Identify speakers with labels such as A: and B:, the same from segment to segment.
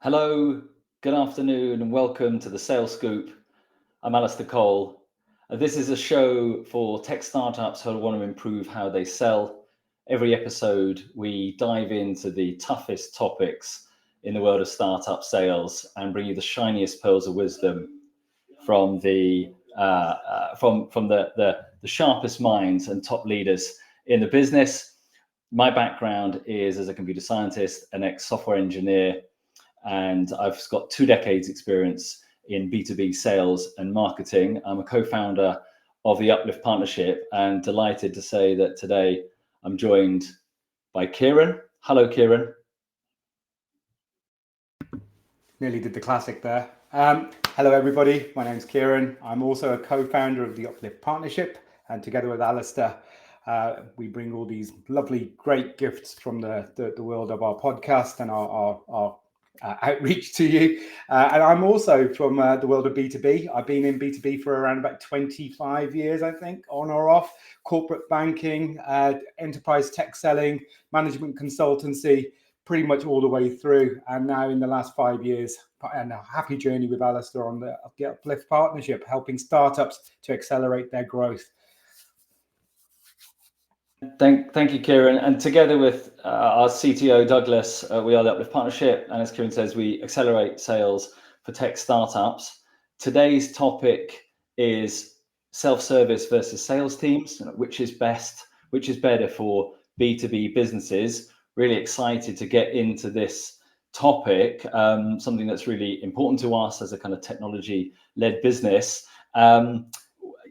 A: Hello, good afternoon, and welcome to the Sales Scoop. I'm Alistair Cole. This is a show for tech startups who want to improve how they sell. Every episode, we dive into the toughest topics in the world of startup sales and bring you the shiniest pearls of wisdom from the sharpest minds and top leaders in the business. My background is as a computer scientist, an ex-software engineer, and I've got 2 decades experience in B2B sales and marketing. I'm a co-founder of the Uplift Partnership and delighted to say that today I'm joined by Kieran. Hello, Kieran.
B: Nearly did the classic there. Hello, everybody. My name's Kieran. I'm also a co-founder of the Uplift Partnership, and together with Alistair, we bring all these lovely, great gifts from the world of our podcast and our outreach to you. And I'm also from the world of B2B. I've been in B2B for around about 25 years, I think, on or off. Corporate banking, enterprise tech selling, management consultancy, pretty much all the way through. And now in the last 5 years, and a happy journey with Alistair on the Uplift Partnership, helping startups to accelerate their growth.
A: Thank you, Kieran. And together with our CTO, Douglas, we are the Uplift Partnership. And as Kieran says, we accelerate sales for tech startups. Today's topic is self-service versus sales teams. Which is best, which is better for B2B businesses. Really excited to get into this topic, something that's really important to us as a kind of technology-led business.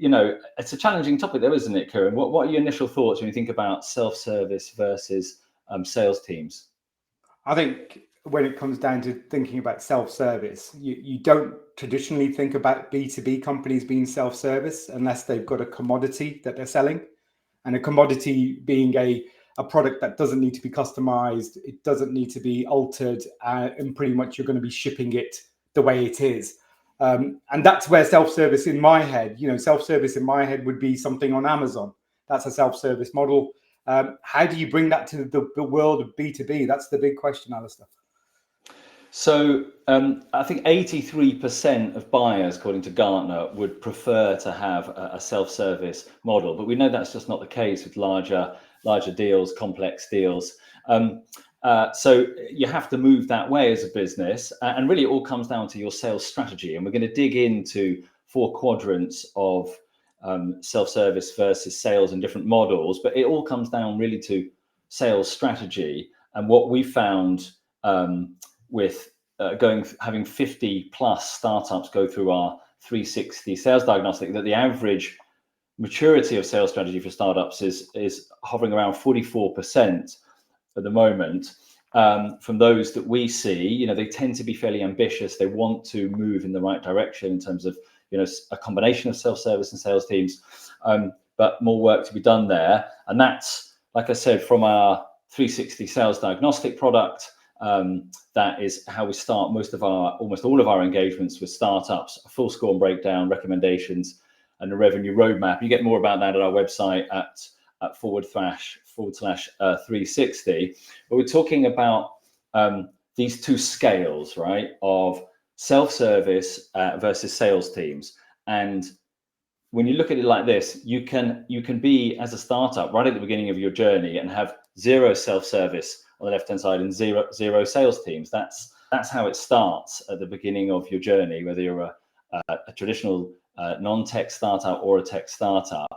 A: It's a challenging topic though, isn't it, Kieran? What are your initial thoughts when you think about self-service versus sales teams?
B: I think when it comes down to thinking about self-service, you don't traditionally think about B2B companies being self-service unless they've got a commodity that they're selling. And a commodity being a product that doesn't need to be customized, it doesn't need to be altered, and pretty much you're going to be shipping it the way it is. And that's where self-service in my head, self-service in my head would be something on Amazon. That's a self-service model. How do you bring that to the world of B2B? That's the big question, Alistair.
A: So I think 83% of buyers, according to Gartner, would prefer to have a self-service model. But we know that's just not the case with larger deals, complex deals. So you have to move that way as a business. And really, it all comes down to your sales strategy. And we're going to dig into 4 quadrants of self-service versus sales and different models. But it all comes down really to sales strategy. And what we found with having 50 plus startups go through our 360 sales diagnostic, that the average maturity of sales strategy for startups is hovering around 44% at the moment. From those that we see, they tend to be fairly ambitious. They want to move in the right direction in terms of, a combination of self-service and sales teams, but more work to be done there. And that's, like I said, from our 360 sales diagnostic product. That is how we start almost all of our engagements with startups, a full score and breakdown, recommendations, and a revenue roadmap. You get more about that at our website at //360. But we're talking about these 2 scales, right, of self-service versus sales teams. And when you look at it like this, you can be, as a startup, right at the beginning of your journey and have 0 self-service on the left-hand side and zero sales teams. That's how it starts at the beginning of your journey, whether you're a traditional non-tech startup or a tech startup.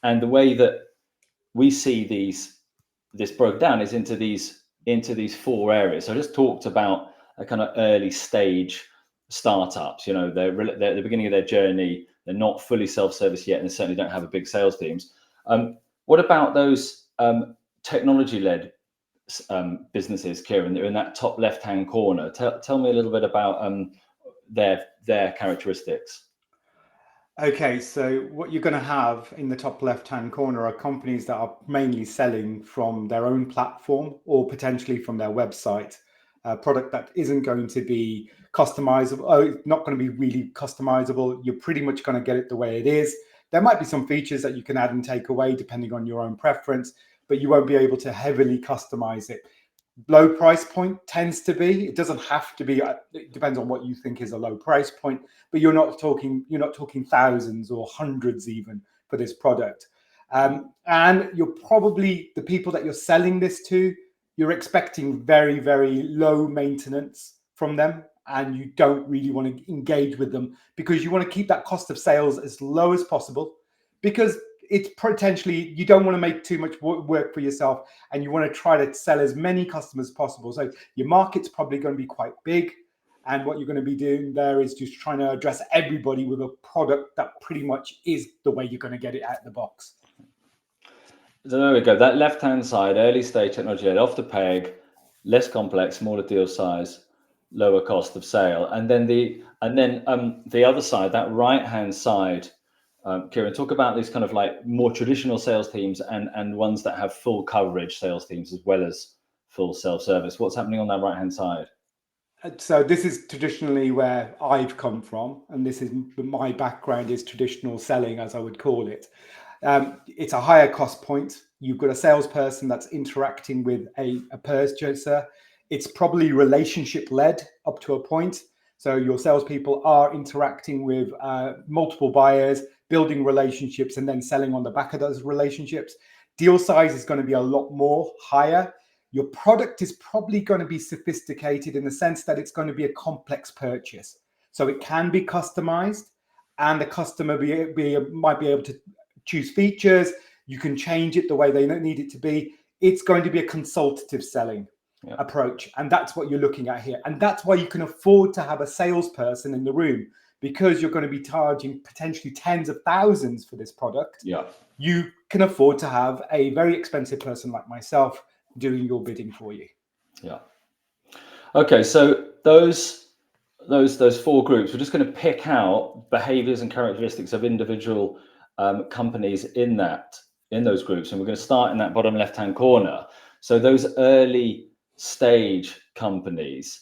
A: And the way that we see this broke down is into these 4 areas. So I just talked about a kind of early stage startups. They're at the beginning of their journey. They're not fully self-service yet, and they certainly don't have a big sales teams. What about those technology-led businesses, Kieran? They're in that top left-hand corner. Tell me a little bit about their characteristics.
B: Okay, so what you're going to have in the top left-hand corner are companies that are mainly selling from their own platform or potentially from their website. A product that isn't going to be customizable, not going to be really customizable. You're pretty much going to get it the way it is. There might be some features that you can add and take away depending on your own preference, but you won't be able to heavily customize it. low price point tends to be. It doesn't have to be. It depends on what you think is a low price point, but you're not talking thousands or hundreds even for this product. And you're probably, the people that you're selling this to, you're expecting very, very low maintenance from them, and you don't really want to engage with them because you want to keep that cost of sales as low as possible, because it's potentially, you don't want to make too much work for yourself, and you want to try to sell as many customers as possible. So your market's probably going to be quite big, and what you're going to be doing there is just trying to address everybody with a product that pretty much is the way you're going to get it out of the box.
A: So there we go. That left-hand side, early stage technology, off the peg, less complex, smaller deal size, lower cost of sale, and then the other side, that right-hand side. Kieran, talk about these kind of like more traditional sales teams and ones that have full coverage sales teams as well as full self-service. What's happening on that right-hand side?
B: So this is traditionally where I've come from, and this is my background is traditional selling, as I would call it. It's a higher cost point. You've got a salesperson that's interacting with a purchaser. It's probably relationship led up to a point. So your salespeople are interacting with multiple buyers, building relationships, and then selling on the back of those relationships. Deal size is going to be a lot more higher. Your product is probably going to be sophisticated in the sense that it's going to be a complex purchase. So it can be customized, and the customer might be able to choose features. You can change it the way they need it to be. It's going to be a consultative selling approach, and that's what you're looking at here. And that's why you can afford to have a salesperson in the room, because you're going to be charging potentially tens of thousands for this product. You can afford to have a very expensive person like myself doing your bidding for you.
A: Okay, so those four groups, we're just going to pick out behaviors and characteristics of individual companies in those groups, and we're going to start in that bottom left hand corner. So those early stage companies,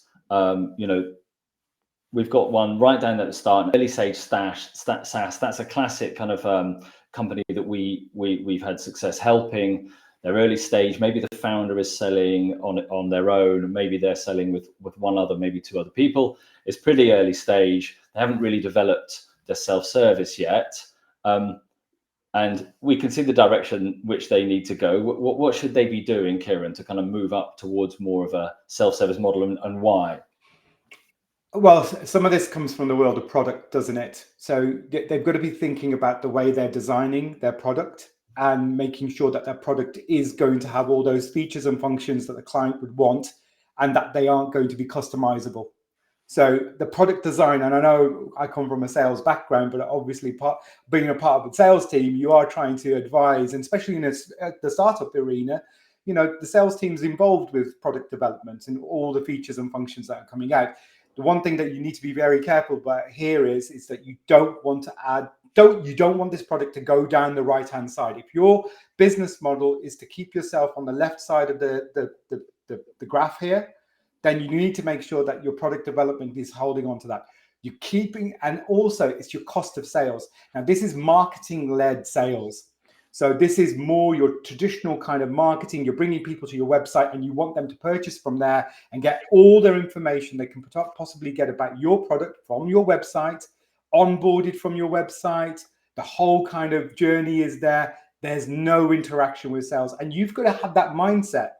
A: we've got one right down at the start, early stage SaaS. That's a classic kind of company that we've had success helping. They're early stage. Maybe the founder is selling on their own. Maybe they're selling with one other, maybe two other people. It's pretty early stage. They haven't really developed their self-service yet. And we can see the direction which they need to go. What should they be doing, Kieran, to kind of move up towards more of a self-service model, and why?
B: Well, some of this comes from the world of product, doesn't it? So they've got to be thinking about the way they're designing their product and making sure that their product is going to have all those features and functions that the client would want, and that they aren't going to be customizable. So the product design, and I know I come from a sales background, but obviously being a part of the sales team, you are trying to advise, and especially in the startup arena, the sales team's involved with product development and all the features and functions that are coming out. The one thing that you need to be very careful about here is that you don't want to you don't want this product to go down the right-hand side. If your business model is to keep yourself on the left side of the graph here, then you need to make sure that your product development is holding on to that. You're keeping, and also it's your cost of sales. Now, this is marketing-led sales. So this is more your traditional kind of marketing. You're bringing people to your website and you want them to purchase from there and get all their information they can possibly get about your product from your website, onboarded from your website. The whole kind of journey is there. There's no interaction with sales. And you've got to have that mindset,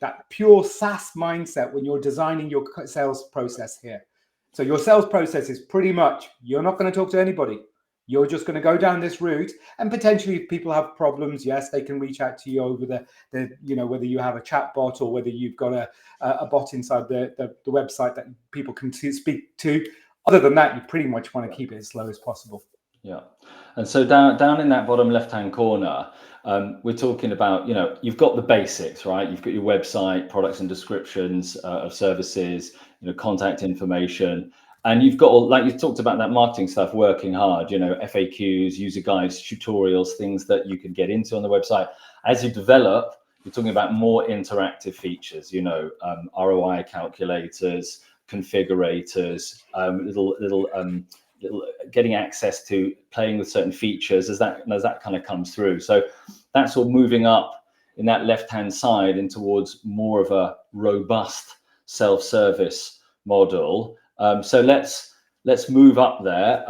B: that pure SaaS mindset when you're designing your sales process here. So your sales process is pretty much, you're not going to talk to anybody. You're just going to go down this route, and potentially if people have problems, yes, they can reach out to you over the whether you have a chat bot or whether you've got a bot inside the website that people can speak to. Other than that, you pretty much want to keep it as slow as possible.
A: Yeah. And so down in that bottom left-hand corner, we're talking about, you've got the basics, right? You've got your website, products and descriptions of services, contact information. And you've got, like you talked about, that marketing stuff working hard, FAQs, user guides, tutorials, things that you can get into on the website. As you develop, you're talking about more interactive features, ROI calculators, configurators, little getting access to playing with certain features as that kind of comes through. So that's all moving up in that left-hand side and towards more of a robust self-service model. So let's move up there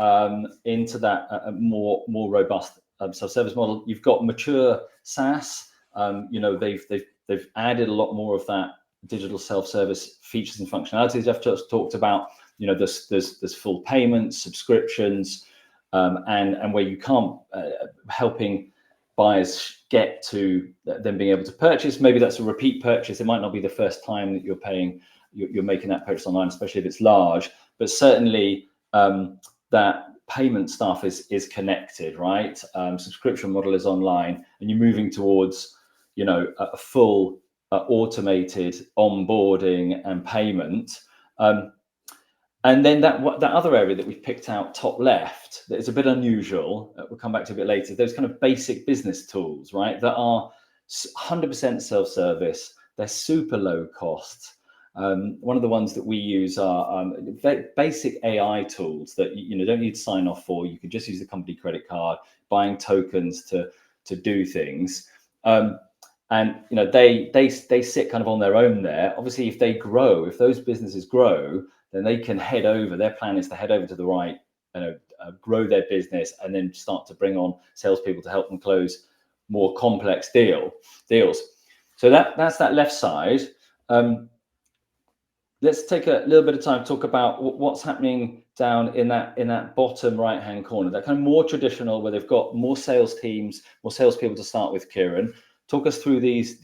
A: into that more robust self-service model. You've got mature SaaS. They've added a lot more of that digital self-service features and functionalities I've just talked about. There's full payments, subscriptions, and where you can't helping buyers get to them being able to purchase. Maybe that's a repeat purchase. It might not be the first time that you're making that purchase online, especially if it's large. But certainly that payment stuff is connected, right? Subscription model is online, and you're moving towards a full automated onboarding and payment. And then that other area that we've picked out top left that is a bit unusual, we'll come back to a bit later, those kind of basic business tools, right, that are 100% self-service. They're super low cost. One of the ones that we use are basic AI tools that you don't need to sign off for. You can just use the company credit card, buying tokens to do things. And they sit kind of on their own there. Obviously, if those businesses grow, then they can head over. Their plan is to head over to the right, grow their business, and then start to bring on salespeople to help them close more complex deals. So that's that left side. Let's take a little bit of time to talk about what's happening down in that bottom right-hand corner, that kind of more traditional, where they've got more sales teams, more salespeople to start with. Kieran, talk us through these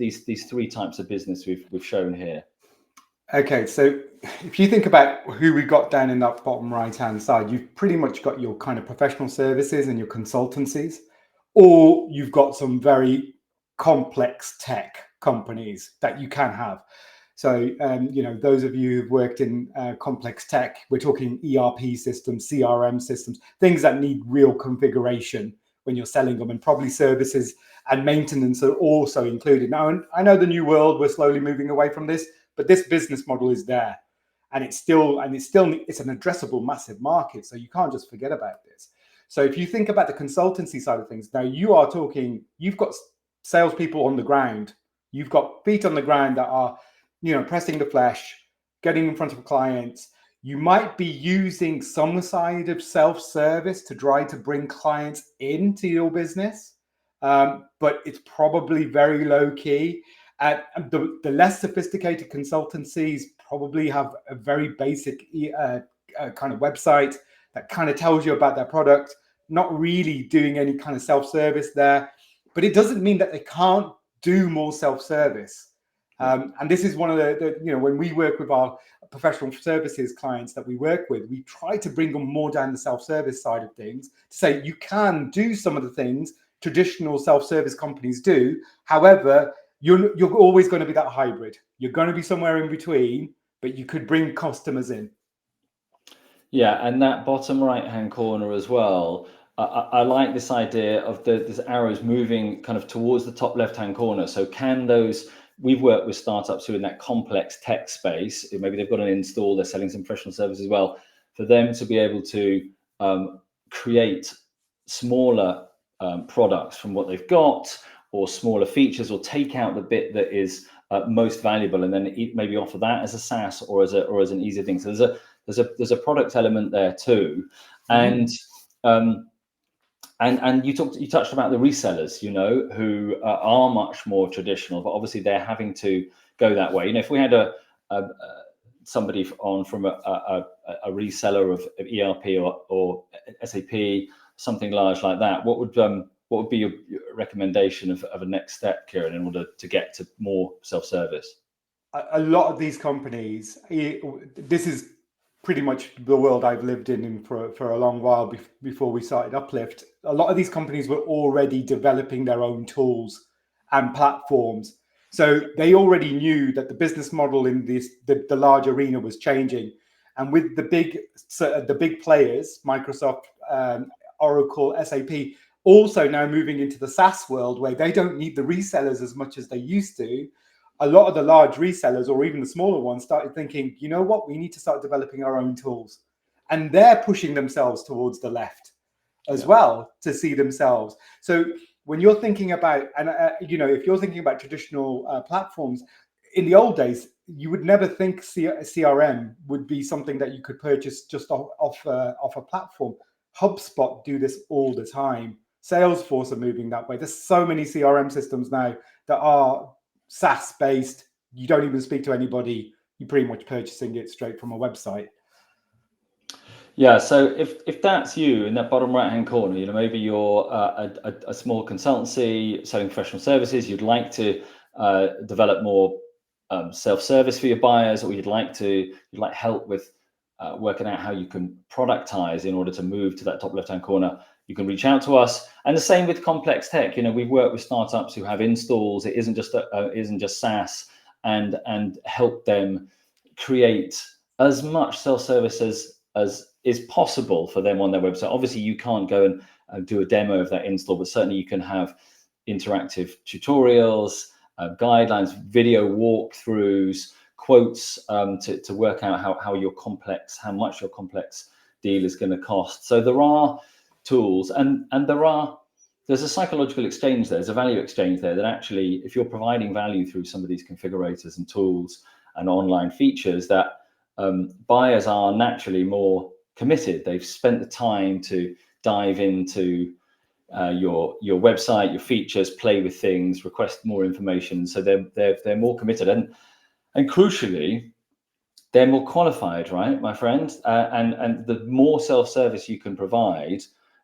A: three types of business we've shown here.
B: Okay, so if you think about who we got down in that bottom right-hand side, you've pretty much got your kind of professional services and your consultancies, or you've got some very complex tech companies that you can have. So, those of you who've worked in complex tech, we're talking ERP systems, CRM systems, things that need real configuration when you're selling them, and probably services and maintenance are also included. Now, I know the new world, we're slowly moving away from this, but this business model is there, and it's an addressable massive market. So you can't just forget about this. So if you think about the consultancy side of things, now you've got salespeople on the ground, you've got feet on the ground that are, pressing the flesh, getting in front of clients. You might be using some side of self-service to try to bring clients into your business, but it's probably very low key. The less sophisticated consultancies probably have a very basic kind of website that kind of tells you about their product, not really doing any kind of self-service there. But it doesn't mean that they can't do more self-service. And this is one of the when we work with our professional services clients that we work with, we try to bring them more down the self-service side of things to say you can do some of the things traditional self-service companies do. However, you're always going to be that hybrid. You're going to be somewhere in between, but you could bring customers in.
A: Yeah, and that bottom right-hand corner as well. I like this idea of these arrows moving kind of towards the top left-hand corner. So we've worked with startups who are in that complex tech space. Maybe they've got an install, they're selling some professional services as well. For them to be able to create smaller products from what they've got, or smaller features, or take out the bit that is most valuable, and then maybe offer that as a SaaS or as an easy thing. So there's a product element there too, and you touched about the resellers, who are much more traditional, but obviously they're having to go that way. If we had somebody on from a reseller of ERP or SAP, something large like that, what would be your recommendation of a next step, Kieran, in order to get to more self-service?
B: A lot of these companies, this is pretty much the world I've lived in for a long while before we started Uplift. A lot of these companies were already developing their own tools and platforms. So they already knew that the business model in the large arena was changing. And with the big players, Microsoft, Oracle, SAP, also now moving into the SaaS world where they don't need the resellers as much as they used to, a lot of the large resellers, or even the smaller ones, started thinking, you know what, we need to start developing our own tools. And they're pushing themselves towards the left as well to see themselves. So when you're thinking about, and if you're thinking about traditional platforms, in the old days, you would never think CRM would be something that you could purchase just off a platform. HubSpot do this all the time. Salesforce are moving that way. There's so many CRM systems now that are SaaS based. You don't even speak to anybody. You're pretty much purchasing it straight from a website.
A: Yeah, so if that's you in that bottom right hand corner, maybe you're a small consultancy selling professional services. You'd like to develop more self-service for your buyers, or you'd like help with working out how you can productize in order to move to that top left hand corner. You can reach out to us, and the same with complex tech. We work with startups who have installs. It isn't just SaaS, and help them create as much self-service as is possible for them on their website. Obviously, you can't go and do a demo of that install, but certainly you can have interactive tutorials, guidelines, video walkthroughs, quotes to work out how much your complex deal is going to cost. So there are tools, and there's a psychological exchange there. There's a value exchange there that actually, if you're providing value through some of these configurators and tools and online features, that buyers are naturally more committed. They've spent the time to dive into your website, your features, play with things, request more information. So they're more committed, and crucially, they're more qualified, right, my friend? And the more self-service you can provide,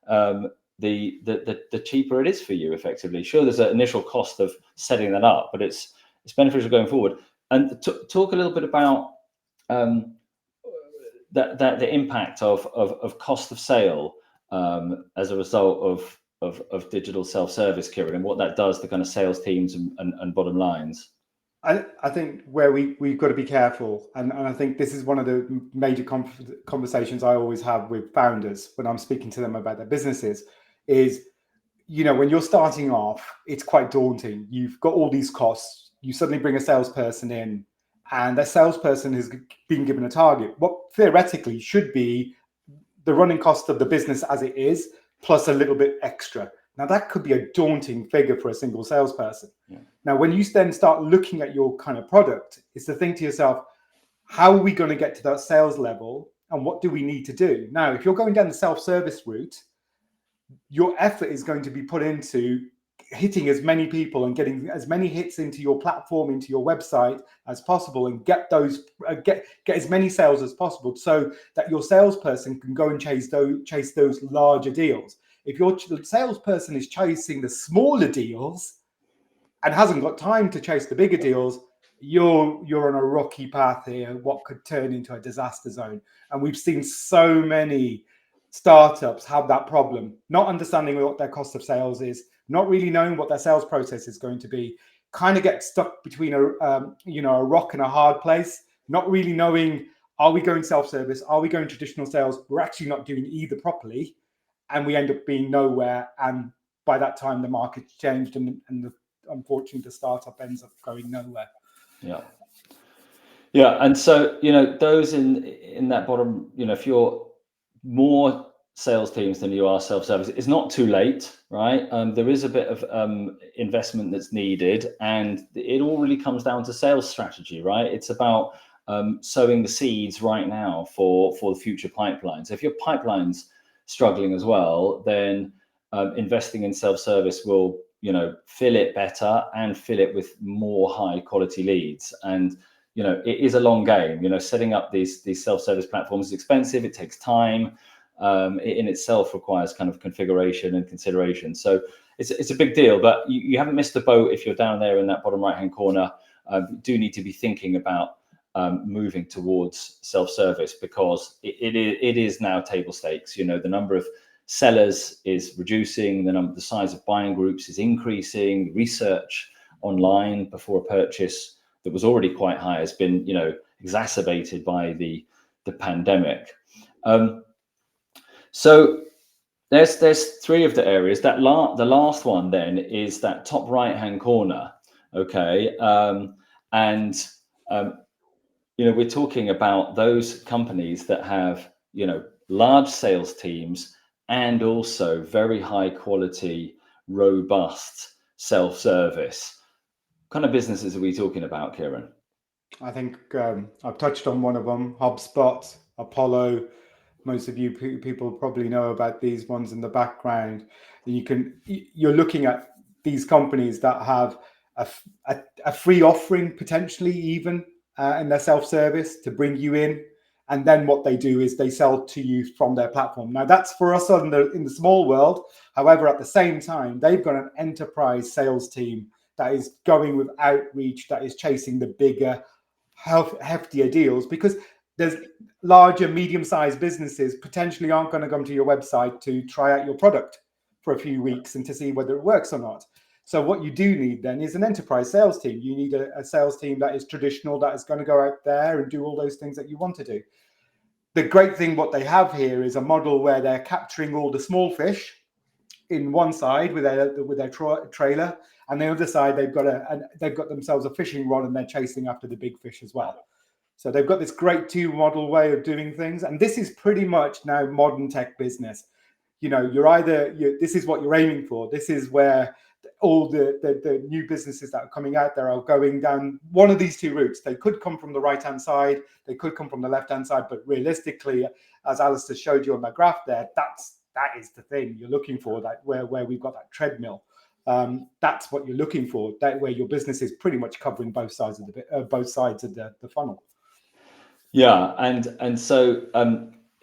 A: the cheaper it is for you, effectively. Sure, there's an initial cost of setting that up, but it's beneficial going forward. And talk a little bit about the impact of cost of sale as a result of digital self-service, Kieran, and what that does to kind of sales teams and bottom lines.
B: I think where we've got to be careful, and I think this is one of the major conversations I always have with founders when I'm speaking to them about their businesses, is, when you're starting off, it's quite daunting. You've got all these costs. You suddenly bring a salesperson in, and that salesperson has been given a target, what theoretically should be the running cost of the business as it is, plus a little bit extra. Now, that could be a daunting figure for a single salesperson. Yeah. Now, when you then start looking at your kind of product, it's to think to yourself, how are we going to get to that sales level, and what do we need to do? Now, if you're going down the self-service route, your effort is going to be put into hitting as many people and getting as many hits into your platform, into your website as possible, and get as many sales as possible, so that your salesperson can go and chase those larger deals. If your salesperson is chasing the smaller deals and hasn't got time to chase the bigger deals, you're on a rocky path here, what could turn into a disaster zone. And we've seen so many startups have that problem, not understanding what their cost of sales is, not really knowing what their sales process is going to be, kind of get stuck between a rock and a hard place, not really knowing, are we going self-service? Are we going traditional sales? We're actually not doing either properly, and we end up being nowhere. And by that time, the market's changed, and unfortunately, the startup ends up going nowhere.
A: Yeah, and so those in that bottom, if you're more sales teams than you are self-service, it's not too late, right? There is a bit of investment that's needed, and it all really comes down to sales strategy, right? It's about sowing the seeds right now for the future pipeline. So if your pipeline's struggling as well, then investing in self-service will fill it better and fill it with more high quality leads. And it is a long game. Setting up these self-service platforms is expensive. It takes time. It in itself requires kind of configuration and consideration. So it's a big deal, but you haven't missed the boat if you're down there in that bottom right-hand corner. You do need to be thinking about moving towards self-service, because it is now table stakes. The number of sellers is reducing, the size of buying groups is increasing, research online before a purchase that was already quite high has been exacerbated by the pandemic. So there's three of the areas. The last one then is that top right hand corner. Okay, we're talking about those companies that have large sales teams and also very high quality robust self-service. What kind of businesses are we talking about, Kieran?
B: I think I've touched on one of them, HubSpot, Apollo. Most of you people probably know about these ones in the background. You're looking at these companies that have a free offering, potentially even in their self-service, to bring you in. And then what they do is they sell to you from their platform. Now that's for us in the small world. However, at the same time, they've got an enterprise sales team that is going with outreach, that is chasing the bigger, heftier deals, because there's larger, medium-sized businesses potentially aren't going to come to your website to try out your product for a few weeks and to see whether it works or not. So what you do need then is an enterprise sales team. You need a sales team that is traditional, that is going to go out there and do all those things that you want to do. The great thing what they have here is a model where they're capturing all the small fish in one side with their trailer, and the other side they've got themselves a fishing rod and they're chasing after the big fish as well. So they've got this great two model way of doing things, and this is pretty much now modern tech business. This is what you're aiming for. This is where all the new businesses that are coming out there are going down one of these two routes. They could come from the right-hand side, they could come from the left-hand side, but realistically, as Alistair showed you on that graph there, that is the thing you're looking for, that where we've got that treadmill. That's what you're looking for, that where your business is pretty much covering both sides of the funnel.
A: Yeah, and so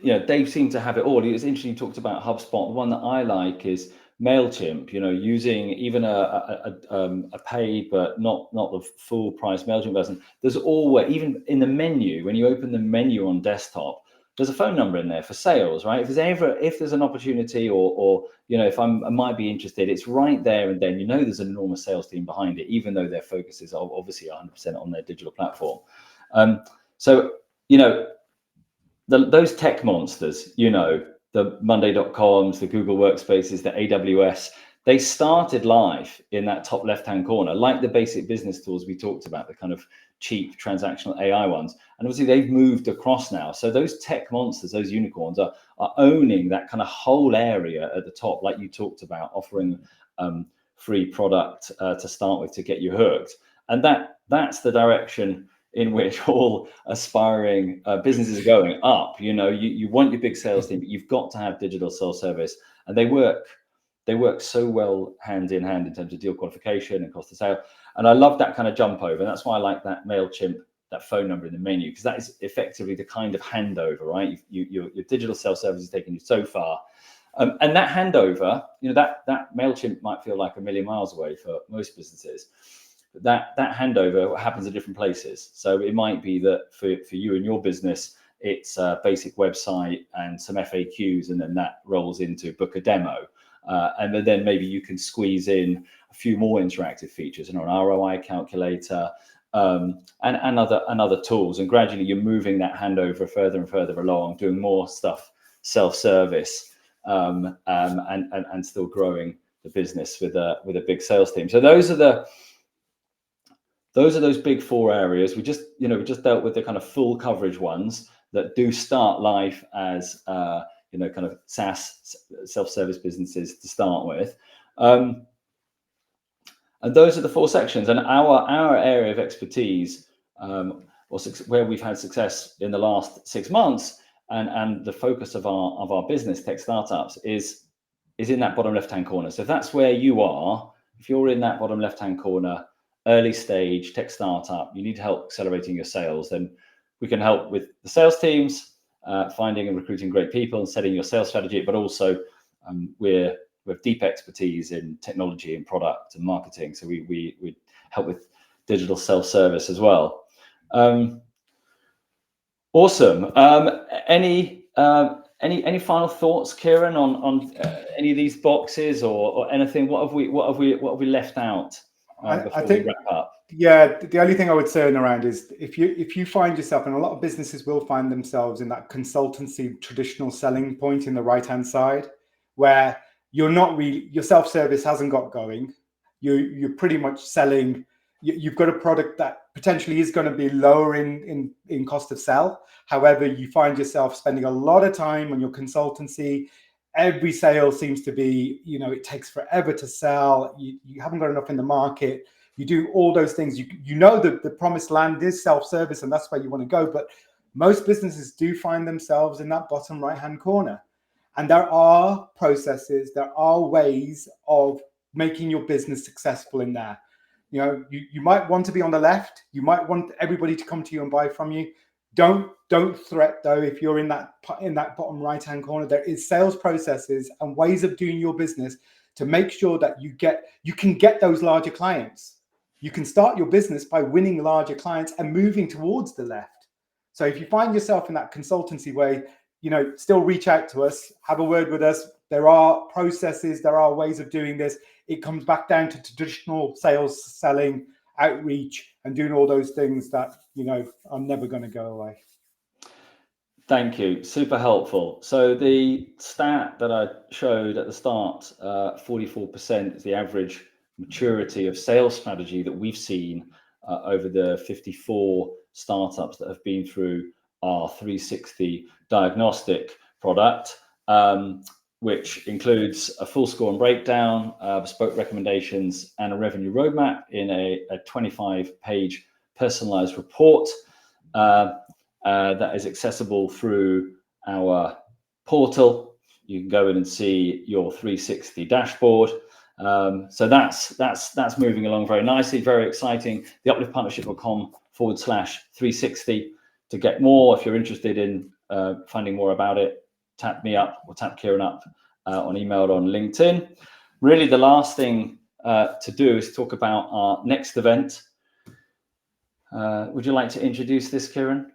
A: they seem to have it all. It's interesting you talked about HubSpot. The one that I like is MailChimp. Using even a paid but not the full price MailChimp version. There's always, even in the menu, when you open the menu on desktop, there's a phone number in there for sales, right? If there's an opportunity, or if I might be interested, it's right there and then. There's an enormous sales team behind it, even though their focus is obviously 100% on their digital platform. So those tech monsters, the Monday.coms, the Google Workspaces, the AWS, they started life in that top left-hand corner, like the basic business tools we talked about, the kind of cheap transactional AI ones. And obviously they've moved across now. So those tech monsters, those unicorns are owning that kind of whole area at the top, like you talked about, offering free product to start with to get you hooked. And that's the direction in which all aspiring businesses are going up. You want your big sales team, but you've got to have digital self-service, and they work so well hand in hand in terms of deal qualification and cost of sale. And I love that kind of jump over. And that's why I like that MailChimp, that phone number in the menu, because that is effectively the kind of handover, right? Your digital self-service is taking you so far. And that handover, that MailChimp might feel like a million miles away for most businesses. That handover happens at different places. So it might be that for you and your business, it's a basic website and some FAQs, and then that rolls into book a demo. And then maybe you can squeeze in a few more interactive features, an ROI calculator, and other tools. And gradually you're moving that handover further and further along, doing more stuff self-service, and still growing the business with a big sales team. So those are those big four areas. We just dealt with the kind of full coverage ones that do start life as kind of SaaS self-service businesses to start with. And those are the four sections. And our area of expertise, where we've had success in the last 6 months, and the focus of our business, tech startups, is in that bottom left-hand corner. So if that's where you are, if you're in that bottom left-hand corner, early stage tech startup, you need help accelerating your sales, then we can help with the sales teams, finding and recruiting great people and setting your sales strategy, but also we have deep expertise in technology and product and marketing. So we help with digital self-service as well. Awesome. Any final thoughts, Kieran, on any of these boxes or anything? What have we left out before we wrap up?
B: Yeah, the only thing I would say around is if you find yourself, and a lot of businesses will find themselves in that consultancy traditional selling point in the right-hand side, where you're not really, your self-service hasn't got going. You're pretty much selling. You've got a product that potentially is going to be lower in cost of sell. However, you find yourself spending a lot of time on your consultancy, every sale seems to be, it takes forever to sell. You haven't got enough in the market. You do all those things. You know that the promised land is self-service and that's where you want to go. But most businesses do find themselves in that bottom right-hand corner. And there are processes, there are ways of making your business successful in there. You might want to be on the left. You might want everybody to come to you and buy from you. Don't threat though. If you're in that bottom right hand corner, there is sales processes and ways of doing your business to make sure that you can get those larger clients. You can start your business by winning larger clients and moving towards the left. So if you find yourself in that consultancy way, still reach out to us, have a word with us. There are processes, there are ways of doing this. It comes back down to traditional sales, selling, outreach, and doing all those things that, are never going to go away.
A: Thank you. Super helpful. So the stat that I showed at the start, 44% is the average maturity of sales strategy that we've seen over the 54 startups that have been through our 360 diagnostic product, which includes a full score and breakdown, bespoke recommendations, and a revenue roadmap in a 25-page personalized report that is accessible through our portal. You can go in and see your 360 dashboard. So that's moving along very nicely, very exciting. The upliftpartnership.com/360 to get more. If you're interested in finding more about it, tap me up or tap Kieran up on email or on LinkedIn. Really, the last thing to do is talk about our next event. Would you like to introduce this, Kieran?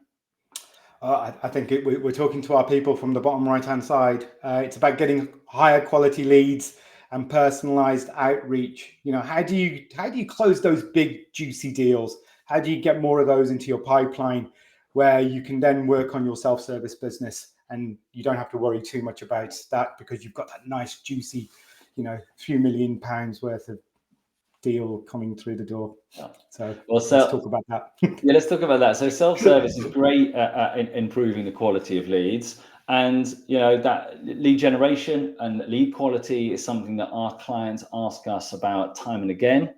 B: I think we're talking to our people from the bottom right-hand side. It's about getting higher quality leads and personalized outreach. How do you close those big juicy deals? How do you get more of those into your pipeline where you can then work on your self-service business and you don't have to worry too much about that because you've got that nice juicy, few £1 million worth of deal coming through the door. So let's talk about that.
A: Yeah, let's talk about that. So self-service is great at improving the quality of leads, and that lead generation and lead quality is something that our clients ask us about time and again,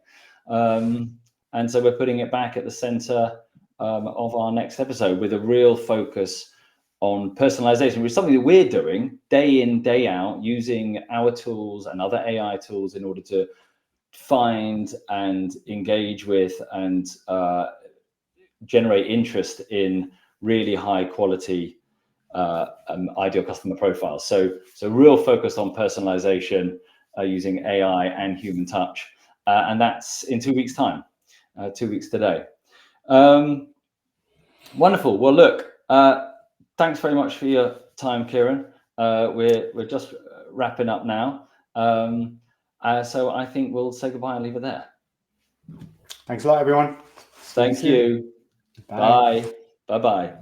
A: and so we're putting it back at the center of our next episode with a real focus on personalization, which is something that we're doing day in, day out, using our tools and other AI tools in order to find and engage with and generate interest in really high quality ideal customer profiles. So real focus on personalization using AI and human touch, and that's in 2 weeks time, 2 weeks today. Wonderful. Well, look, thanks very much for your time, Kieran. We're just wrapping up now. So I think we'll say goodbye and leave it there.
B: Thanks a lot, everyone.
A: Thank you. Bye. Bye-bye.